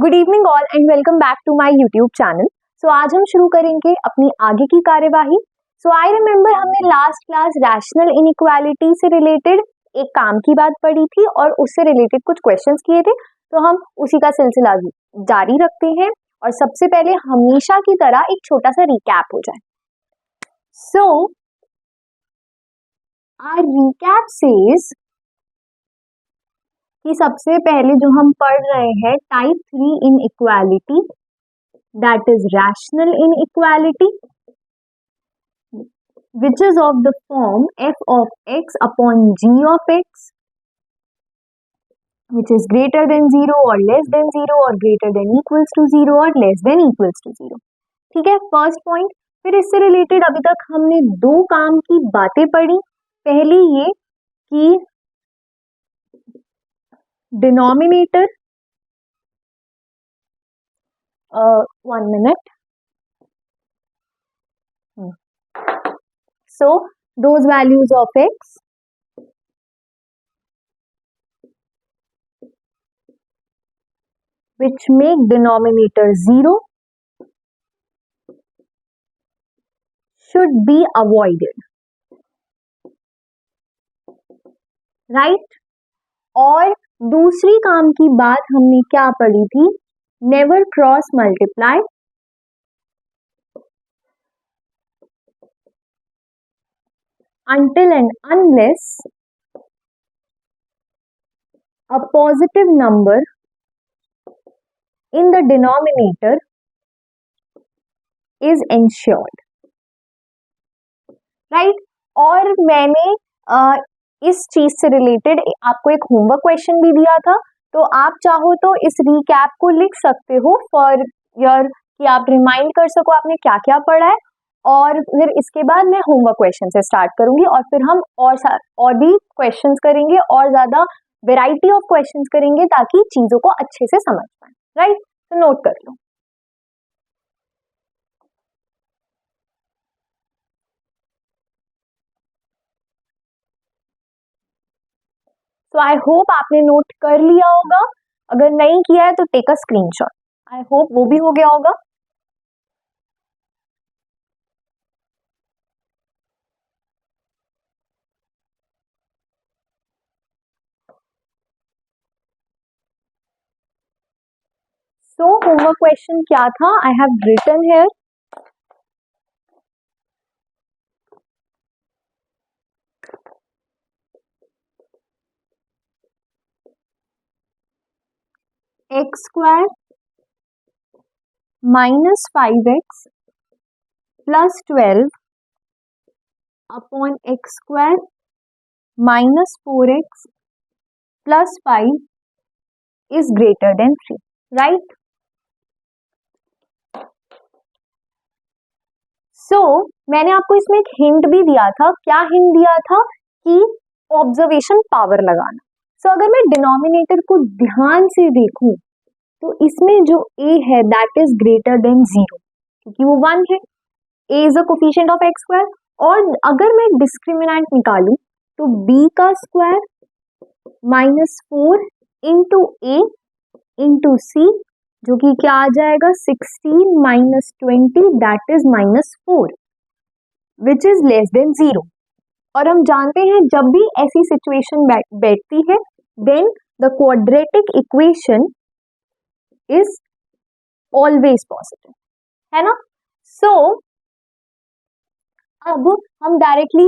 Good evening all and welcome back to my YouTube channel. So आज हम शुरू करेंगे अपनी आगे की कार्यवाही। सो आई रिमेम्बर हमने लास्ट क्लास रैशनल इनइक्वालिटी से रिलेटेड एक काम की बात पढ़ी थी और उससे रिलेटेड कुछ क्वेश्चंस किए थे। तो हम उसी का सिलसिला जारी रखते हैं और सबसे पहले हमेशा की तरह एक छोटा सा रिकैप हो जाए। सो आवर रिकैप सेज कि सबसे पहले जो हम पढ़ रहे हैं type 3 inequality, that is rational inequality which is of the form f of x upon g of x which is greater than 0 or less than 0 or greater than equals to 0 or less than equals to 0। ठीक है, first point. फिर इससे related अभी तक हमने दो काम की बातें पढ़ी। पहली ये कि denominator, one minute, so those values of x which make denominator 0 should be avoided, right? और दूसरी काम की बात हमने क्या पढ़ी थी? Never cross multiply until and unless a positive number in the denominator is ensured, right? और मैंने इस चीज से रिलेटेड आपको एक होमवर्क क्वेश्चन भी दिया था, तो आप चाहो तो इस रिकैप को लिख सकते हो फॉर योर, कि आप रिमाइंड कर सको आपने क्या क्या पढ़ा है। और फिर इसके बाद मैं होमवर्क क्वेश्चन से स्टार्ट करूंगी और फिर हम और भी क्वेश्चंस करेंगे और ज्यादा वेराइटी ऑफ क्वेश्चंस करेंगे ताकि चीजों को अच्छे से समझ पाए, राइट? तो नोट कर लो। सो आई होप आपने नोट कर लिया होगा। अगर नहीं किया है तो take a screenshot. I hope वो भी हो गया होगा। सो होमवर्क क्वेश्चन क्या था? I have written here x square minus 5x plus 12 upon x square minus 4x plus 5 is greater than 3, right? So मैंने आपको इसमें एक हिंट भी दिया था। क्या हिंट दिया था? कि ऑब्जर्वेशन पावर लगाना। सो अगर मैं डिनोमिनेटर को ध्यान से देखूं तो इसमें जो a है दैट इज ग्रेटर देन 0 क्योंकि वो 1 है। a is a coefficient of x square. और अगर मैं डिस्क्रिमिनेंट निकालूं तो b का square minus 4 into a into c, जो कि क्या आ जाएगा 16 minus 20 that is minus 4 which is less than 0। और हम जानते हैं जब भी ऐसी सिचुएशन बैठती है then the quadratic equation is always positive, है ना? सो अब हम डायरेक्टली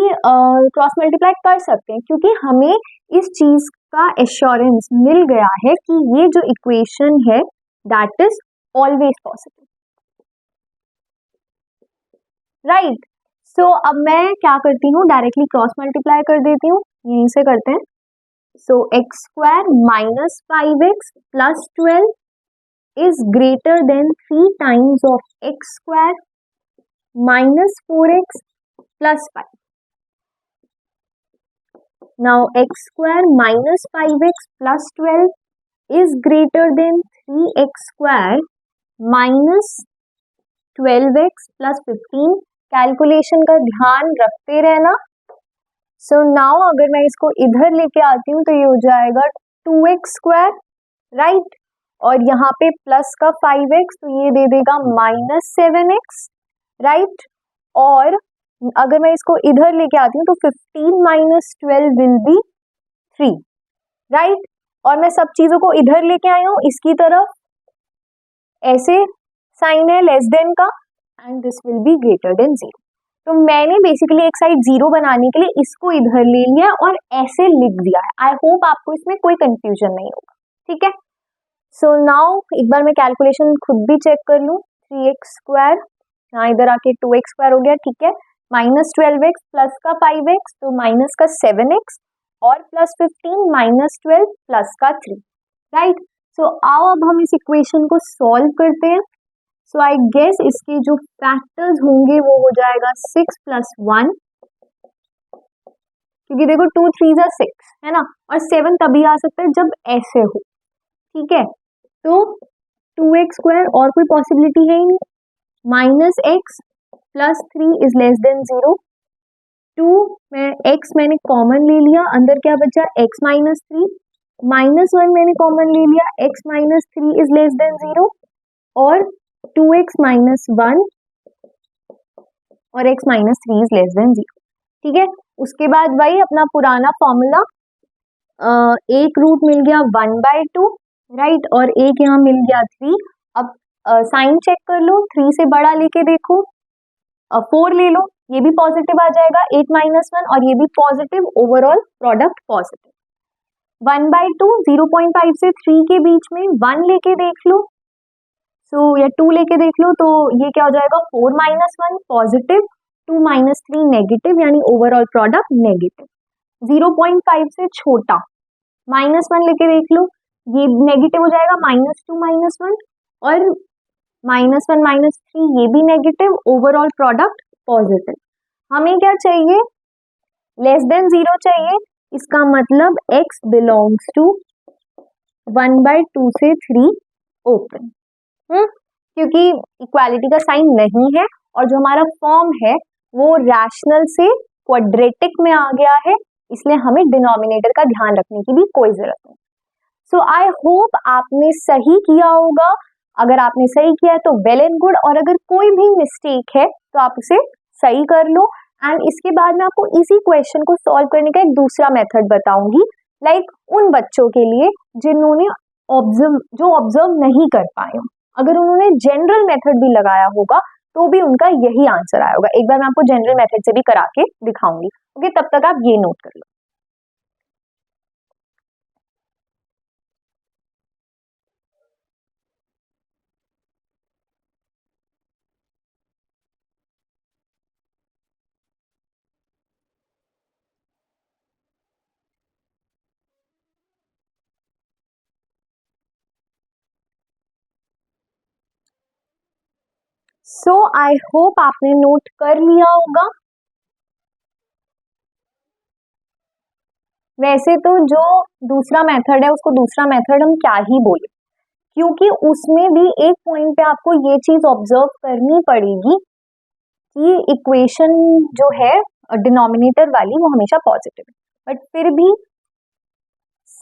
क्रॉस मल्टीप्लाई कर सकते हैं क्योंकि हमें इस चीज का एश्योरेंस मिल गया है कि ये जो इक्वेशन है that is always positive, right? So अब मैं क्या करती हूँ, डायरेक्टली क्रॉस मल्टीप्लाई कर देती हूँ। यहीं से करते हैं। So x square minus 5x plus 12 is greater than 3 times of x square minus 4x plus 5। Now x square minus 5x plus 12 is greater than 3x स्क्वायर माइनस 12x प्लस 15। कैलकुलेशन का ध्यान रखते रहना। सो नाउ अगर मैं इसको इधर लेके आती हूँ तो ये हो जाएगा 2x स्क्वायर, राइट? और यहाँ पे प्लस का 5x, तो ये दे देगा -7x, राइट। और अगर मैं इसको इधर लेके आती हूँ तो 15 माइनस 12 विल बी 3, राइट। और मैं सब चीजों को इधर लेके आई हूँ इसकी तरफ, ऐसे साइन है लेस देन का, and this will be greater than 0। तो मैंने बेसिकली एक साइड 0 बनाने के लिए इसको इधर ले लिया और ऐसे लिख दिया है। आई होप आपको इसमें कोई कंफ्यूजन नहीं होगा, ठीक है। सो नाउ एक बार मैं कैलकुलेशन खुद भी चेक कर लूँ। 3x² यहाँ इधर आके 2x² हो गया, ठीक है। -12x प्लस का 5x तो माइनस का 7x और प्लस 15 -12 प्लस का 3, राइट। सो आओ अब हम इस इक्वेशन को सॉल्व करते हैं। सो आई गेस इसके जो फैक्टर्स होंगे वो हो जाएगा 6 + 1, क्योंकि देखो 2 3 जा 6 है ना, और 7 तभी आ सकता है जब ऐसे हो, ठीक है। तो 2x² और कोई पॉसिबिलिटी है ही नहीं, -x + 3 इज लेस देन 0। 2 में x मैंने कॉमन ले लिया, अंदर क्या बचा x - 3, -1 मैंने कॉमन ले लिया, x - 3 इज लेस देन 0, और 2x - 1 और x - 3 इज लेस देन 0, ठीक है। उसके बाद वही अपना पुराना फॉर्मूला, एक रूट मिल गया 1/2, राइट, और एक यहाँ मिल गया 3। अब साइन चेक कर लो, 3 से बड़ा लेके देखो, 4 ले लो, ये भी पॉजिटिव आ जाएगा, 8 - 1 और ये भी पॉजिटिव, ओवरऑल प्रोडक्ट पॉजिटिव। 1/2 0.5 से 3 के बीच में 1 लेके देख लो, या 2 लेके देख लो, तो ये क्या हो जाएगा 4 - 1 पॉजिटिव, 2 - 3 नेगेटिव, यानी ओवरऑल प्रोडक्ट नेगेटिव। 0.5 से छोटा -1 लेके देख लो, ये नेगेटिव हो जाएगा, -2 - 1 और -1 - 3 ये भी नेगेटिव, ओवरऑल प्रोडक्ट पॉजिटिव। हमें क्या चाहिए, लेस देन 0 चाहिए, इसका मतलब x बिलोंग्स टू 1/2 से 3 ओपन, क्योंकि इक्वालिटी का साइन नहीं है और जो हमारा फॉर्म है वो रैशनल से क्वाड्रेटिक में आ गया है, इसलिए हमें डिनोमिनेटर का ध्यान रखने की भी कोई जरूरत नहीं। सो आई होप आपने सही किया होगा। अगर आपने सही किया है तो वेल एंड गुड, और अगर कोई भी मिस्टेक है तो आप उसे सही कर लो। एंड इसके बाद मैं आपको इसी क्वेश्चन को सॉल्व करने का एक दूसरा मेथड बताऊंगी, लाइक उन बच्चों के लिए जिन्होंने ऑब्जर्व नहीं कर पाए हो। अगर उन्होंने जनरल मेथड भी लगाया होगा तो भी उनका यही आंसर आया होगा। एक बार मैं आपको जनरल मेथड से भी करा के दिखाऊंगी, ओके। तब तक आप ये नोट कर लो। सो आई होप आपने नोट कर लिया होगा। वैसे तो जो दूसरा मेथड है उसको दूसरा मेथड हम क्या ही बोले, क्योंकि उसमें भी एक पॉइंट पे आपको ये चीज ऑब्जर्व करनी पड़ेगी कि इक्वेशन जो है डिनोमिनेटर वाली वो हमेशा पॉजिटिव है, बट फिर भी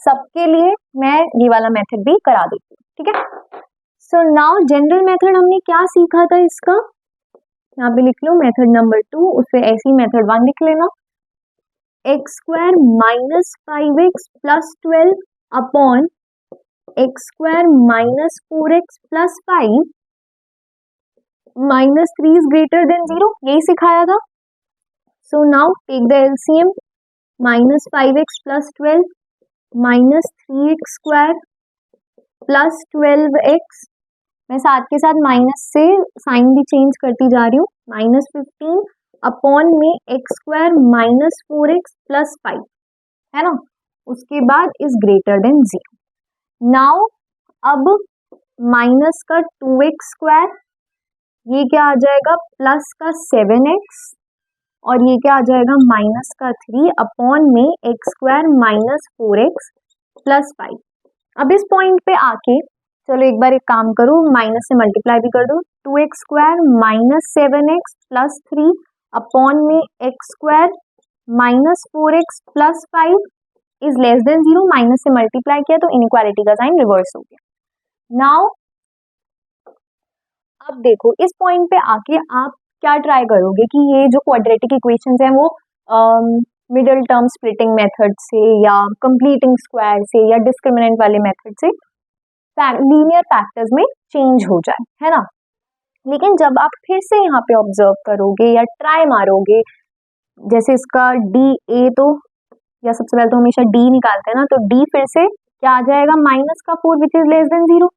सबके लिए मैं ये वाला मेथड भी करा देती हूँ, ठीक है। सो नाउ जनरल मेथड हमने क्या सीखा था, इसका यहाँ पे लिख लो मेथड नंबर 2, उससे ऐसी मेथड 1 लिख लेना। x² - 5x + 12 upon x² - 4x + 5 -3 is greater then 0, यही सिखाया था। So now take the LCM, -5x + 12 -3x² + 12x, मैं साथ के साथ माइनस से साइन भी चेंज करती जा रही हूँ, -15 अपॉन में x² - 4x + 5, है ना। उसके बाद इज ग्रेटर देन 0। नाउ अब माइनस का 2x², ये क्या आ जाएगा प्लस का 7x, और ये क्या आ जाएगा माइनस का 3 अपॉन में x² - 4x + 5। अब इस पॉइंट पे आके चलो एक बार एक काम करो, माइनस से मल्टीप्लाई भी कर दो, 2x² - 7x + 3 अपॉन में x² - 4x + 5 is less than 0, minus से मल्टीप्लाई किया तो इनइक्वालिटी का साइन रिवर्स हो गया। नाउ अब देखो इस पॉइंट पे आके आप क्या ट्राई करोगे कि ये जो क्वाड्रेटिक इक्वेशंस हैं वो मिडिल टर्म स्प्लिटिंग मेथड से या कंप्लीटिंग स्क्वायर से या डिस्क्रिमिनेंट वाले मेथड से लीनियर फैक्टर्स में चेंज हो जाए, है ना। लेकिन जब आप फिर से यहाँ पे ऑब्जर्व करोगे या ट्राई मारोगे, जैसे इसका डी ए, तो या सबसे पहले तो हमेशा डी निकालते हैं ना, तो डी फिर से क्या आ जाएगा, माइनस का 4 विच इज लेस देन 0।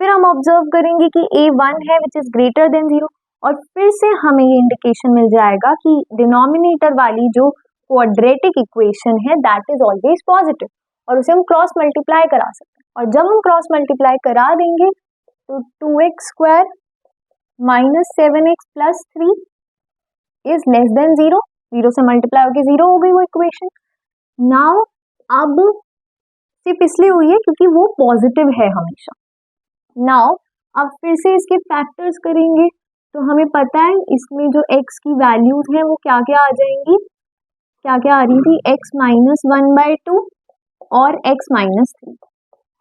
फिर हम ऑब्जर्व करेंगे कि ए 1 है विच इज ग्रेटर देन 0, और फिर से हमें ये इंडिकेशन मिल जाएगा कि डिनोमिनेटर वाली जो क्वाड्रेटिक इक्वेशन है दैट इज ऑलवेज पॉजिटिव, और उसे हम क्रॉस मल्टीप्लाई करा सकते हैं। और जब हम क्रॉस मल्टीप्लाई करा देंगे तो 2x square minus 7x plus 3 is less than 0, 0 से मल्टीप्लाई होकर 0 हो गई वो इक्वेशन। नाउ अब सिर्फ इसलिए हुई है क्योंकि वो पॉजिटिव है हमेशा। नाउ अब फिर से इसके फैक्टर्स करेंगे तो हमें पता है इसमें जो x की वैल्यूज हैं वो क्या क्या आ जाएंगी, क्या क्या आ रही थी, x माइनस 1/2 और x माइनस 3,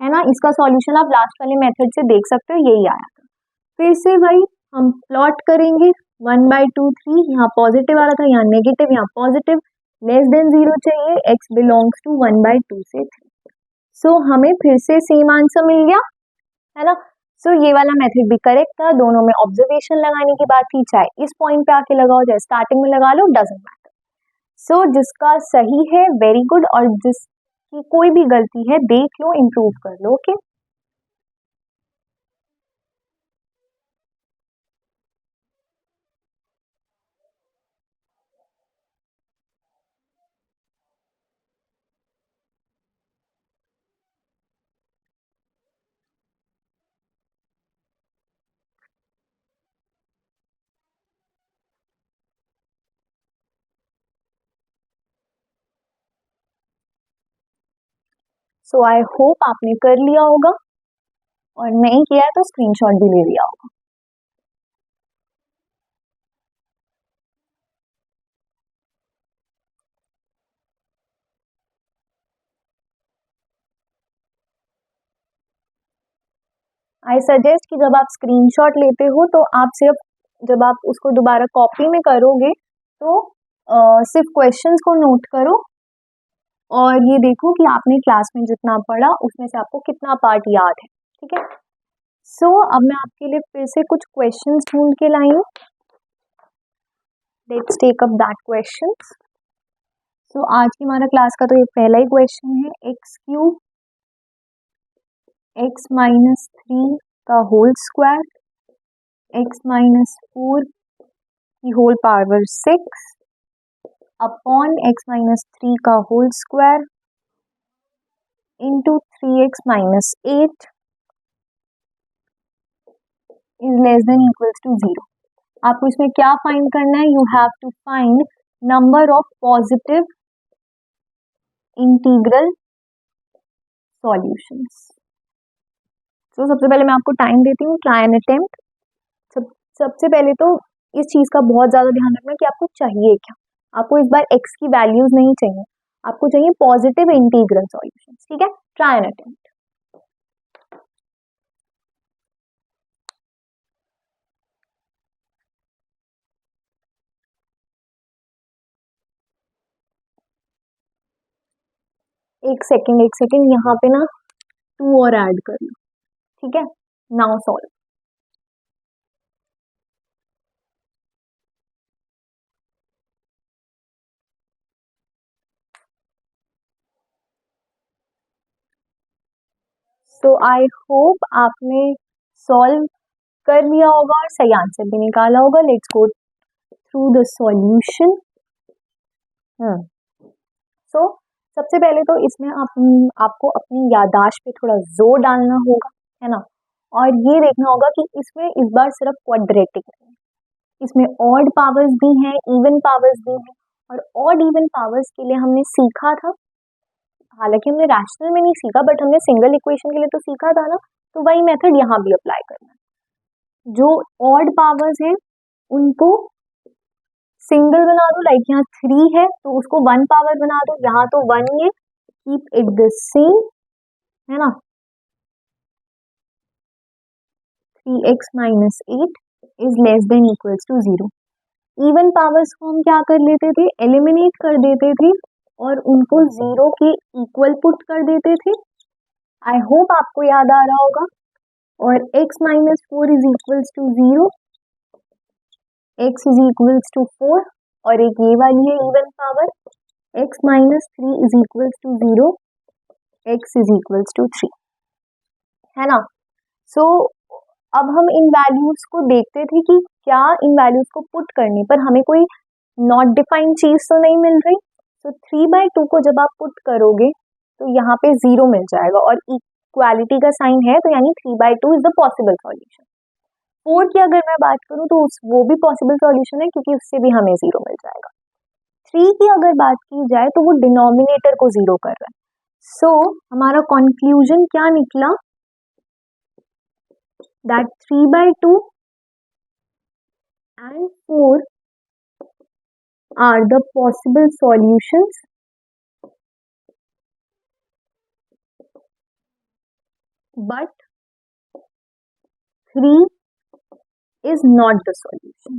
है ना। इसका सॉल्यूशन आप लास्ट वाले मेथड से देख सकते हो, यही आया था। फिर से भाई हम प्लॉट करेंगे 1/2 3, यहाँ पॉजिटिव आ रहा था, यहाँ नेगेटिव, यहाँ पॉजिटिव, लेस देन 0 चाहिए, x बिलोंग्स टू 1/2 से 3। सो हमें फिर से सेम आंसर मिल गया, है ना। सो ये वाला मेथड भी करेक्ट था, दोनों में ऑब्जर्वेशन लगाने की बात थी, चाहे इस पॉइंट पे आके लगाओ चाहे स्टार्टिंग में लगा लो, डजंट मैटर। सो जिसका सही है वेरी गुड, और जिसकी कोई भी गलती है देख लो, इम्प्रूव कर लो, ओके। सो आई होप आपने कर लिया होगा, और नहीं किया है तो स्क्रीनशॉट भी ले लिया होगा। आई सजेस्ट कि जब आप स्क्रीनशॉट लेते हो तो आप सिर्फ जब आप उसको दोबारा कॉपी में करोगे तो सिर्फ क्वेश्चंस को नोट करो, और ये देखो कि आपने क्लास में जितना पढ़ा उसमें से आपको कितना पार्ट याद है, ठीक है। सो अब मैं आपके लिए फिर से कुछ क्वेश्चंस ढूंढ के लाई हूँ, let's take up that questions. So आज की हमारा क्लास का तो ये पहला ही क्वेश्चन है, एक्स क्यूब एक्स माइनस 3 का होल स्क्वायर एक्स माइनस 4 की whole power 6 upon x minus 3 का whole square into 3x minus 8 is less than equals to 0। आपको इसमें क्या फाइंड करना है, you have to find number of positive integral solutions. तो सबसे पहले मैं आपको टाइम देती हूँ, ट्राई एंड अटेम्प्ट। सबसे पहले तो इस चीज का बहुत ज्यादा ध्यान रखना कि आपको चाहिए क्या। आपको इस बार x की वैल्यूज नहीं चाहिए, आपको चाहिए पॉजिटिव इंटीग्रल सॉल्यूशंस, ठीक है। Try and attempt. एक सेकेंड यहाँ पे ना 2 और ऐड कर लो, ठीक है। Now solve. So I hope आपने सॉल्व कर लिया होगा और सही आंसर भी निकाला होगा। Let's go through the solution. So सबसे पहले तो इसमें आपको अपनी याददाश्त पे थोड़ा जोर डालना होगा, है ना। और ये देखना होगा कि इसमें इस बार सिर्फ क्वाड्रेटिक नहीं, इसमें ऑड पावर्स भी हैं, इवन पावर्स भी हैं। और ऑड इवन पावर्स के लिए हमने सीखा था, हालांकि हमने रैशनल में नहीं सीखा बट हमने सिंगल इक्वेशन के लिए तो सीखा था ना, तो वही मेथड यहाँ भी अप्लाई करना है। जो ऑड पावर्स हैं उनको सिंगल बना दो, लाइक यहाँ 3 है तो उसको 1 पावर बना दो, यहाँ तो 1 ही है, कीप इट द सेम, है ना। 3x minus 8 is less than equals to 0। Even powers को हम क्या कर लेते थे, एलिमिनेट कर देते थे और उनको 0 के इक्वल पुट कर देते थे। आई होप आपको याद आ रहा होगा। और x minus 4 is equals to 0, x is equals to 4 और एक ये वाली है even power x minus 3 is equals to 0, x is equals to 3, है ना। सो अब हम इन वैल्यूज को देखते थे कि क्या इन वैल्यूज को पुट करने पर हमें कोई नॉट डिफाइंड चीज तो नहीं मिल रही। तो 3/2 को जब आप पुट करोगे तो यहाँ पे 0 मिल जाएगा और इक्वालिटी का साइन है, तो यानी 3/2 इज द पॉसिबल सॉल्यूशन। 4 की अगर मैं बात करूँ तो वो भी पॉसिबल सॉल्यूशन है क्योंकि उससे भी हमें 0 मिल जाएगा। 3 की अगर बात की जाए तो वो डिनोमिनेटर को 0 कर रहा है। सो हमारा कंक्लूजन क्या निकला, that 3/2 and 4 are the possible solutions, but 3 is not the solution।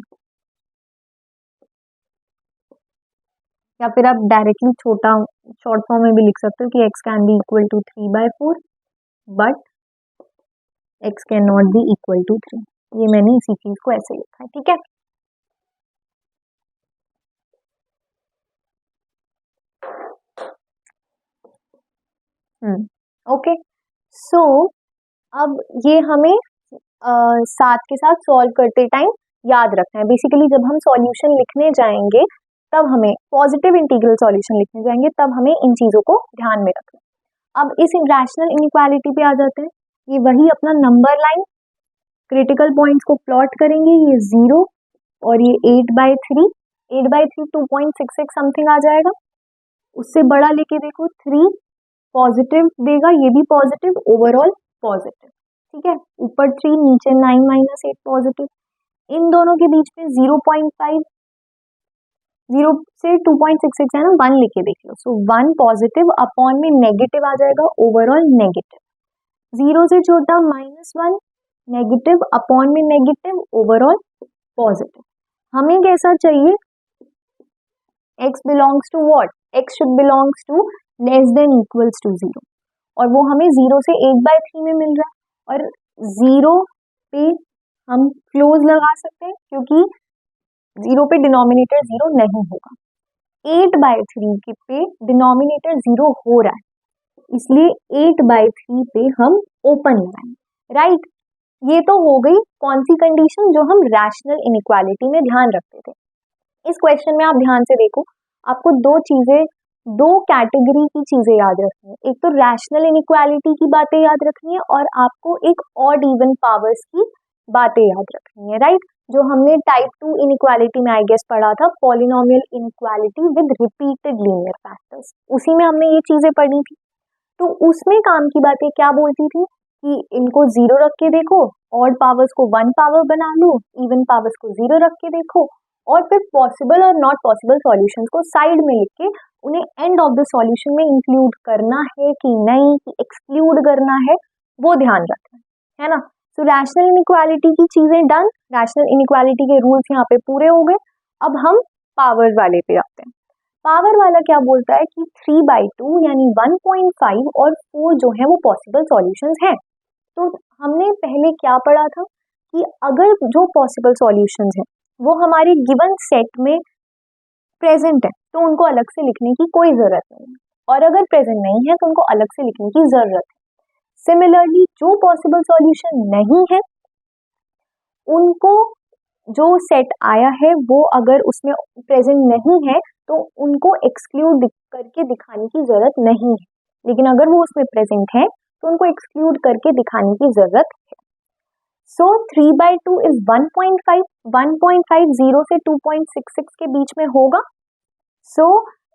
या फिर आप डायरेक्टली शॉर्ट फॉर्म में भी लिख सकते हो कि x can be equal to 3/4 but x can not be equal to 3। ये मैंने इसी चीज को ऐसे लिखा है, ठीक है। ओके, सो अब ये हमें साथ के साथ सॉल्व करते टाइम याद रखना है। बेसिकली जब हम सॉल्यूशन लिखने जाएंगे तब हमें पॉजिटिव इंटीग्रल सॉल्यूशन लिखने जाएंगे तब हमें इन चीजों को ध्यान में रखना है। अब इस रैशनल इनइक्वालिटी पे आ जाते हैं। ये वही अपना नंबर लाइन क्रिटिकल पॉइंट्स को प्लॉट करेंगे, ये 0 और ये 8/3, 8/3 2.66 समथिंग आ जाएगा। उससे बड़ा लेके देखो 3 पॉजिटिव देगा, ये भी पॉजिटिव, ओवरऑल पॉजिटिव, ठीक है। ऊपर 3 नीचे 9 माइनस 8 पॉजिटिव। इन दोनों के बीच में 0.5, 0 से 2.66 है ना, 1 लिखे देख लो। सो 1 पॉजिटिव अपॉन में नेगेटिव आ जाएगा, ओवरऑल नेगेटिव। 0 से छोटा -1 नेगेटिव अपॉन में नेगेटिव, ओवरऑल पॉजिटिव। हमें कैसा चाहिए, x belongs to what, x should belongs to less than equals to 0 और वो हमें 0 से 8/3 में मिल रहा है और 0 पे हम क्लोज लगा सकते हैं क्योंकि 0 पे डिनोमिनेटर 0 नहीं होगा। 8/3 के पे डिनोमिनेटर 0 हो रहा है, इसलिए 8/3 पे हम ओपन लगाएंगे, राइट। ये तो हो गई कौन सी कंडीशन, जो हम रैशनल इनइक्वालिटी में ध्यान रखते थे। इस क्वेश्चन में आप ध्यान से देखो, आपको दो कैटेगरी की चीजें याद रखनी है। एक तो रैशनल इनइक्वालिटी की बातें याद रखनी है और आपको एक ऑड इवन पावर्स की बातें याद रखनी है, राइट। जो हमने टाइप 2 इनइक्वालिटी में आई गेस पढ़ा था, polynomial inequality with repeated linear factors, उसी में हमने ये चीजें पढ़ी थी। तो उसमें काम की बातें क्या बोलती थी कि इनको 0 रख के देखो, ऑड पावर्स को 1 पावर बना लो, इवन पावर्स को 0 रख के देखो और फिर पॉसिबल और नॉट पॉसिबल सॉल्यूशंस को साइड में लिख के उन्हें एंड ऑफ द सॉल्यूशन में इंक्लूड करना है कि नहीं, कि एक्सक्लूड करना है, वो ध्यान रखना है ना। सो रैशनल इनइक्वालिटी की चीजें डन, रैशनल इनइक्वालिटी के रूल्स यहाँ पे पूरे हो गए। अब हम पावर वाले पे आते हैं। पावर वाला क्या बोलता है कि 3/2 यानी 1.5 और 4 जो है वो पॉसिबल सॉल्यूशंस हैं। तो हमने पहले क्या पढ़ा था कि अगर जो पॉसिबल सॉल्यूशंस हैं वो हमारे गिवन सेट में प्रेजेंट है तो उनको अलग से लिखने की कोई जरूरत नहीं है, और अगर प्रेजेंट नहीं है तो उनको अलग से लिखने की जरूरत है। सिमिलरली जो पॉसिबल सॉल्यूशन नहीं है उनको, जो सेट आया है वो अगर उसमें प्रेजेंट नहीं है तो उनको एक्सक्लूड करके दिखाने की जरूरत नहीं है, लेकिन अगर वो उसमें प्रेजेंट है तो उनको एक्सक्लूड करके दिखाने की जरूरत है। सो 3/2 इज 1.5, 1.5 0 से 2.66 के बीच में होगा, सो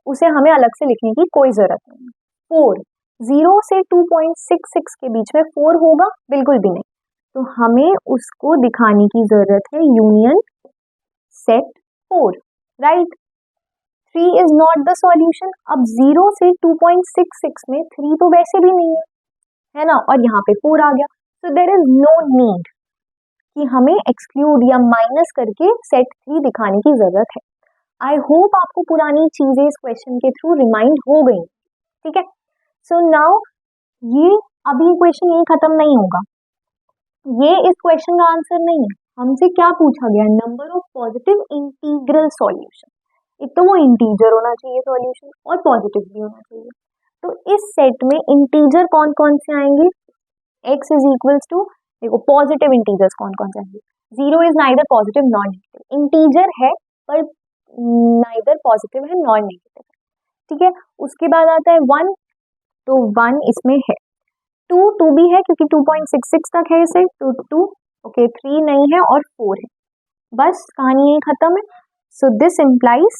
उसे हमें अलग से लिखने की कोई जरूरत नहीं। 4 0 से 2.66 के बीच में 4 होगा, बिल्कुल भी नहीं, तो हमें उसको दिखाने की जरूरत है union set 4, right. 3 is not the solution. अब 0 से 2.66 में 3 तो वैसे भी नहीं है ना, और यहाँ पे 4 आ गया, so there is no need कि हमें एक्सक्लूड या माइनस करके सेट 3 दिखाने की जरूरत है। आई होप आपको पुरानी चीजें इस क्वेश्चन के थ्रू रिमाइंड हो गई, ठीक है। सो नाउ ये अभी क्वेश्चन यही खत्म नहीं होगा, ये इस क्वेश्चन का आंसर नहीं है। हमसे क्या पूछा गया, number of positive integral solution. एक तो वो इंटीजर होना चाहिए सॉल्यूशन और पॉजिटिव भी होना चाहिए। तो इस सेट में इंटीजर कौन कौन से आएंगे, x इज इक्वल्स टू, देखो पॉजिटिव इंटीजर्स कौन कौन से आएंगे, 0 is neither positive nor negative, integer है पर नाइदर पॉजिटिव है नॉर नेगेटिव, ठीक है। उसके बाद आता है 1, तो 1 इसमें है, 2 भी है क्योंकि 2.66 तक है इसे, तो 2, ओके 3 नहीं है और 4 है, बस कहानी यही खत्म है। So this implies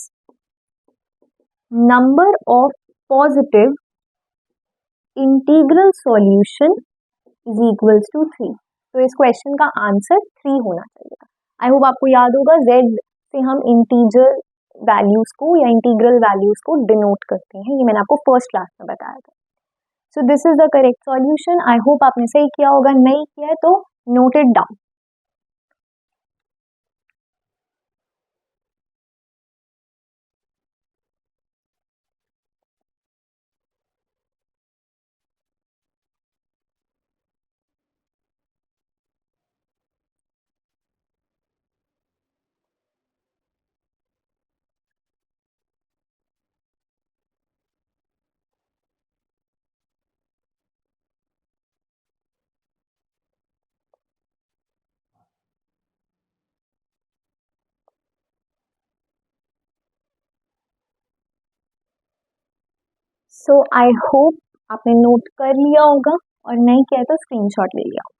number of positive integral solution is equals to 3। तो इस क्वेश्चन का आंसर 3 होना चाहिए। आई होप आपको याद होगा z से हम इंटीजर वैल्यूज को या इंटीग्रल वैल्यूज को डिनोट करते हैं, ये मैंने आपको फर्स्ट क्लास में बताया था। So this is the correct solution. I hope आपने सही किया होगा, नहीं किया है तो note it down. So I hope आपने नोट कर लिया होगा, और नहीं किया तो स्क्रीनशॉट ले लिया होगा।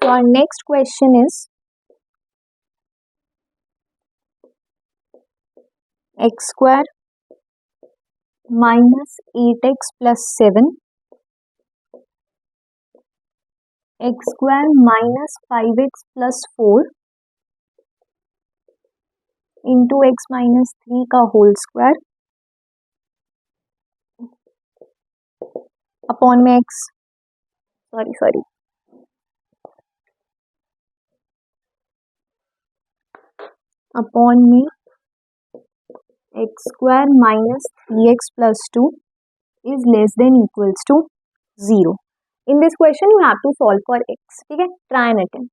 So our next question is x square minus 8x plus 7, x square minus 5x plus 4 into x minus 3 का होल स्क्वायर अपॉन में x, सॉरी अपॉन में x square minus 3x plus 2 is less than equals to 0. In this question you have to solve for x, ठीक है, try and attempt.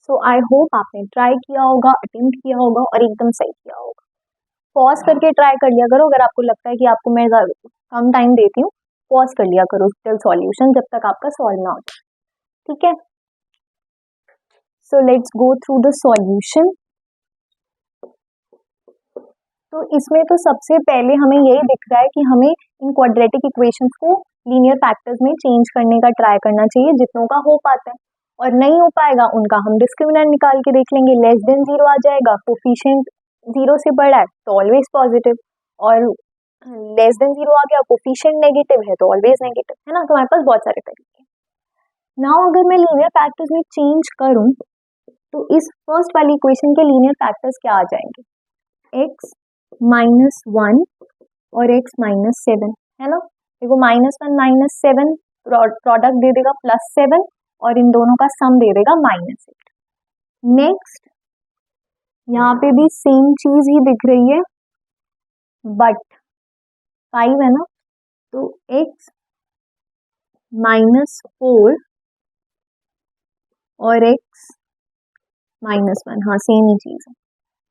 So I hope आपने try किया होगा, attempt किया होगा और एकदम सही किया होगा। पॉज करके ट्राई कर लिया करो, अगर आपको लगता है कि आपको मैं कम टाइम देती हूँ, पॉज कर लिया करो टिल सॉल्यूशन, जब तक आपका सॉल्व ना हो जाए, ठीक है। So let's go through the solution. तो इसमें तो सबसे पहले हमें यही दिख रहा है कि हमें इन क्वाड्रेटिक इक्वेशंस को लीनियर फैक्टर्स में चेंज करने का ट्राई करना चाहिए जितनों का हो पाता है, और नहीं हो पाएगा उनका हम डिस्क्रिमिनेंट निकाल के देख लेंगे, लेस देन 0 आ जाएगा, कोफिशिएंट 0 से बड़ा है तो ऑलवेज पॉजिटिव, और लेस देन 0 आ गया, कोफिशिएंट नेगेटिव है तो ऑलवेज नेगेटिव, है ना। तो हमारे पास बहुत सारे तरीके। नाउ अगर मैं लीनियर फैक्टर्स में चेंज करूं तो इस फर्स्ट वाली इक्वेशन के लीनियर फैक्टर्स क्या आ जाएंगे, x माइनस 1 और x माइनस 7, है ना। देखो -1 -7 प्रोडक्ट दे देगा +7 और इन दोनों का सम दे देगा -8। नेक्स्ट यहाँ पे भी सेम चीज ही दिख रही है, बट 5 है ना, तो x -4 और x -1, हाँ सेम ही चीज है,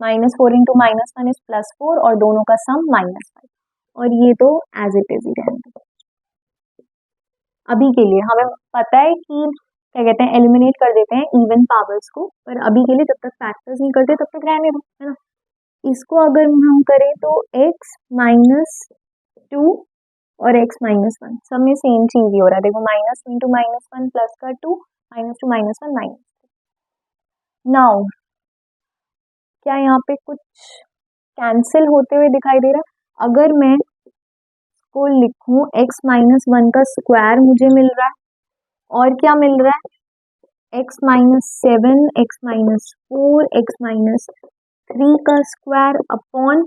-4 इंटू -1 इज +4 और दोनों का सम -5, और ये तो एज इट इज ही रहेंगे। अभी के लिए हमें पता है कि क्या कहते हैं, एलिमिनेट कर देते हैं इवन पावर्स को, पर अभी के लिए जब तक फैक्टर्स नहीं करते तब तक रहने दो, है ना। इसको अगर हम करें तो x माइनस टू और x माइनस वन सब में सेम चीज ही हो रहा है। देखो minus into minus one plus का two, minus two minus one minus. Now क्या यहाँ पे कुछ कैंसिल होते हुए दिखाई दे रहा है? अगर मैं को लिखूं x माइनस वन का स्क्वायर मुझे मिल रहा है, और क्या मिल रहा है, x minus seven, x minus four, x minus three का square upon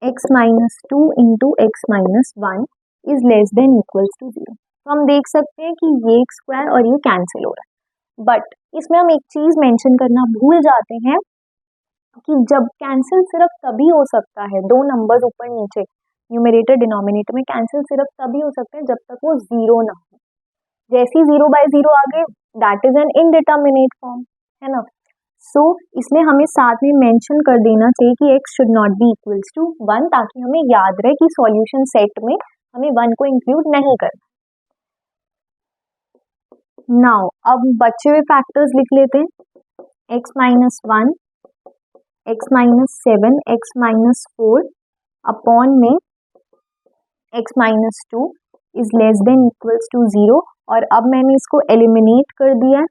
x minus two into x minus one is less than equals to zero. तो हम देख सकते हैं कि ये एक स्क्वायर और ये कैंसिल हो रहा है। बट इसमें हम एक चीज मेंशन करना भूल जाते हैं कि जब कैंसिल सिर्फ तभी हो सकता है, दो नंबर्स ऊपर नीचे न्यूमरेटर डिनोमिनेटर में कैंसिल सिर्फ तभी हो सकते हैं जब तक वो जीरो ना हो। जैसे ही जीरो बाय जीरो आ गए, that is an indeterminate form, है ना। सो इसलिए हमें साथ में मेंशन कर देना चाहिए कि x should not be equals to one, ताकि हमें याद रहे कि सॉल्यूशन सेट में हमें वन को इंक्लूड नहीं करना। नाउ अब बचे हुए फैक्टर्स लिख लेते हैं। x minus one, x minus seven, x minus four upon में x minus two is less than equals to zero. और अब मैंने इसको एलिमिनेट कर दिया,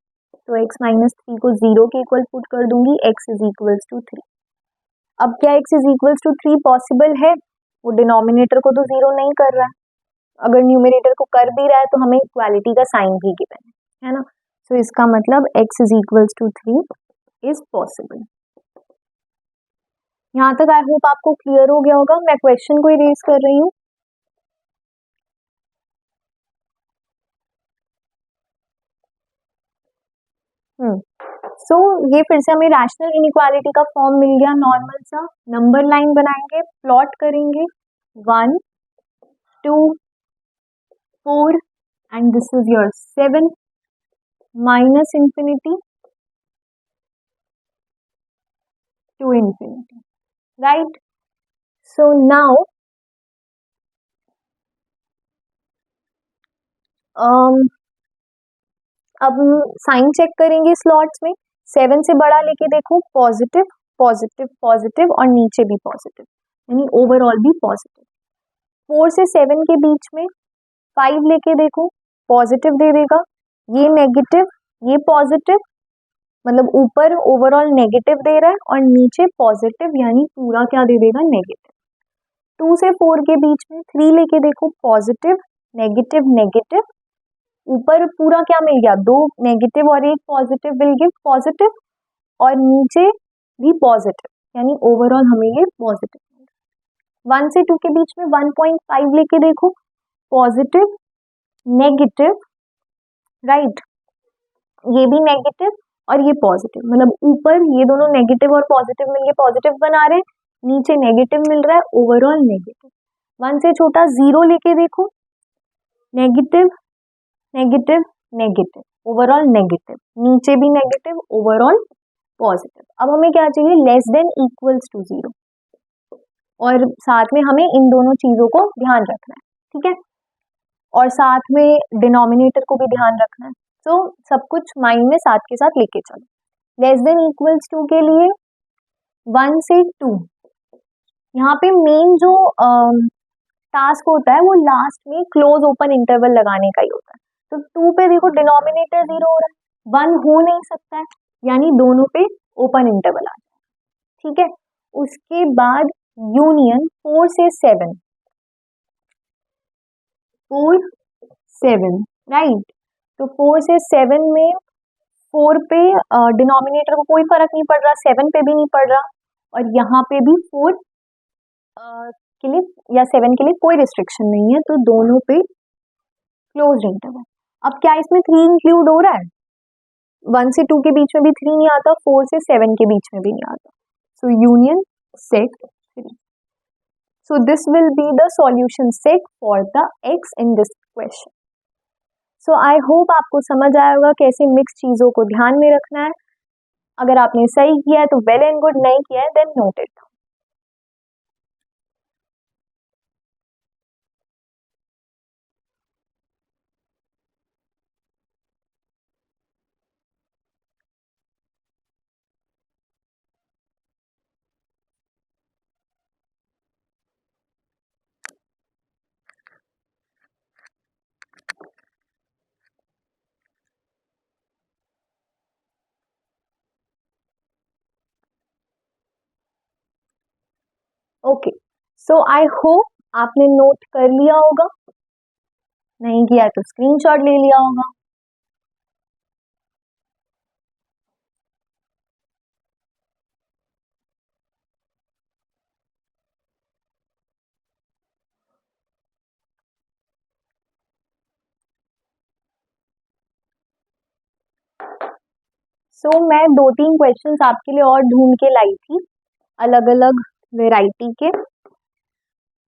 तो x माइनस थ्री को जीरो के इक्वल पुट कर दूंगी, x is equals to three. अब क्या x is equals to three possible है? वो डिनोमिनेटर को तो जीरो नहीं कर रहा है, अगर न्यूमरेटर को कर भी रहा है तो हमें इक्वालिटी का साइन भी गिवन है ना। सो इसका मतलब x is equals to three is possible. यहाँ तक आई होप आपको क्लियर हो गया होगा। मैं क्वेश्चन को इरेज कर रही हूँ। सो ये फिर से हमें रैशनल इनइक्वालिटी का फॉर्म मिल गया, नॉर्मल सा। नंबर लाइन बनाएंगे, प्लॉट करेंगे, 1 2 4 and this is your 7 minus infinity to infinity, right. So now अब साइन चेक करेंगे स्लॉट्स में। 7 से बड़ा लेके देखो, पॉजिटिव पॉजिटिव पॉजिटिव और नीचे भी पॉजिटिव, यानी ओवरऑल भी पॉजिटिव। 4 से 7 के बीच में 5 लेके देखो, पॉजिटिव दे देगा, ये नेगेटिव ये पॉजिटिव, मतलब ऊपर ओवरऑल नेगेटिव दे रहा है और नीचे पॉजिटिव, यानी पूरा क्या दे देगा, नेगेटिव। 2 से 4 के बीच में 3 लेके देखो, पॉजिटिव नेगेटिव नेगेटिव, ऊपर पूरा क्या मिल गया, दो नेगेटिव और एक पॉजिटिव विल गिव पॉजिटिव, और नीचे भी पॉजिटिव, यानी ओवरऑल हमें ये पॉजिटिव। 1 से 2 के बीच में 1.5 लेके देखो, पॉजिटिव नेगेटिव, राइट, ये भी नेगेटिव और ये पॉजिटिव, मतलब ऊपर ये दोनों नेगेटिव और पॉजिटिव मिलके पॉजिटिव बना रहे हैं, नीचे नेगेटिव मिल रहा है, ओवरऑल नेगेटिव। 1 से छोटा 0 लेके देखो, negative negative negative, overall negative, नीचे भी नेगेटिव, ओवरऑल पॉजिटिव। अब हमें क्या चाहिए, less than equals to zero, और साथ में हमें इन दोनों चीजों को ध्यान रखना है, ठीक है, और साथ में डिनोमिनेटर को भी ध्यान रखना है। तो सब कुछ माइंड में साथ के साथ लेके चलो। लेस देन इक्वल्स टू के लिए 1 से 2, यहाँ पे मेन जो टास्क होता है वो लास्ट में क्लोज ओपन इंटरवल लगाने का ही होता है। तो 2 पे देखो डिनोमिनेटर 0 हो रहा है, 1 हो नहीं सकता है, यानी दोनों पे ओपन इंटरवल आ जाए, ठीक है। उसके बाद यूनियन 4 से 7, 4 7, राइट। तो 4 से 7 में 4 पे डिनोमिनेटर को कोई फर्क नहीं पड़ रहा, 7 पे भी नहीं पड़ रहा, और यहाँ पे भी 4 के लिए या 7 के लिए कोई रिस्ट्रिक्शन नहीं है, तो दोनों पे क्लोज इंटरवल। अब क्या इसमें 3 इंक्लूड हो रहा है, 1 से 2 के बीच में भी 3 नहीं आता, 4 से 7 के बीच में भी नहीं आता, सो union set 3। So this will be the solution set for the x in this question. So I hope आपको समझ आया होगा कैसे मिक्स चीजों को ध्यान में रखना है। अगर आपने सही किया है तो वेल एंड गुड, नहीं किया है then note it. Okay, so I hope आपने नोट कर लिया होगा, नहीं किया तो स्क्रीनशॉट ले लिया होगा। सो मैं 2-3 क्वेश्चंस आपके लिए और ढूंढ के लाई थी, अलग अलग वेराइटी के।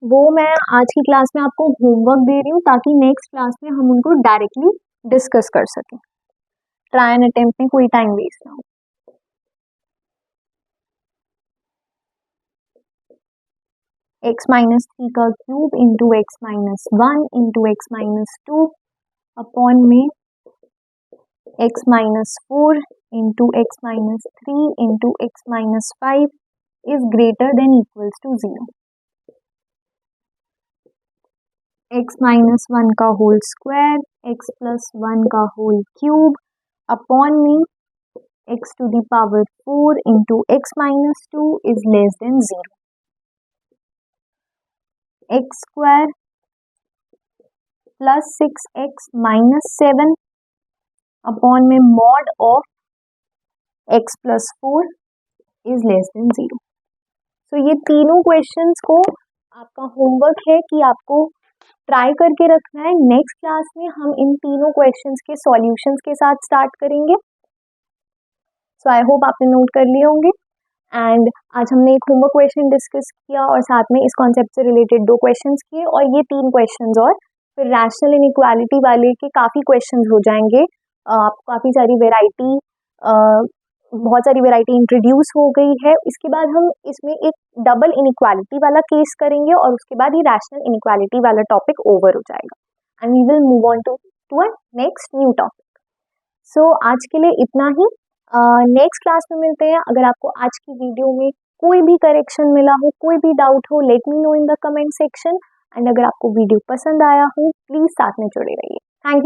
वो मैं आज की क्लास में आपको होमवर्क दे रही हूँ ताकि नेक्स्ट क्लास में हम उनको डायरेक्टली डिस्कस कर सकें, ट्राई एंड अटेम्प्ट में कोई टाइम वेस्ट ना हो। x माइनस 3 का cube into x minus 1 into x minus 2 upon में x minus 4 into x minus 3 into x minus 5 is greater than equals to 0। x minus 1 का whole square, x plus 1 का whole cube upon में x to the power 4 into x minus 2 is less than 0। X square plus 6x minus 7 upon में mod of x plus 4 is less than 0। तो ये तीनों questions को आपका homework है कि आपको ट्राई करके रखना है। नेक्स्ट क्लास में हम इन तीनों क्वेश्चंस के सॉल्यूशंस के साथ स्टार्ट करेंगे। सो आई होप आपने नोट कर लिए होंगे। एंड आज हमने एक होमवर्क क्वेश्चन डिस्कस किया और साथ में इस कॉन्सेप्ट से रिलेटेड 2 क्वेश्चंस किए और ये 3 क्वेश्चंस और फिर रैशनल इनइक्वालिटी वाले के काफ़ी क्वेश्चंस हो जाएंगे। आपको काफ़ी सारी वेराइटी बहुत सारी वेराइटी इंट्रोड्यूस हो गई है। इसके बाद हम इसमें एक डबल इनइक्वालिटी वाला केस करेंगे और उसके बाद ये रैशनल इनइक्वालिटी वाला टॉपिक ओवर हो जाएगा and we will move on to a next new topic. So आज के लिए इतना ही, नेक्स्ट क्लास में मिलते हैं। अगर आपको आज की वीडियो में कोई भी करेक्शन मिला हो, कोई भी डाउट हो, let me know in the comment section. And अगर आपको वीडियो पसंद आया हो प्लीज़ साथ में जुड़े रहिए। Thank you.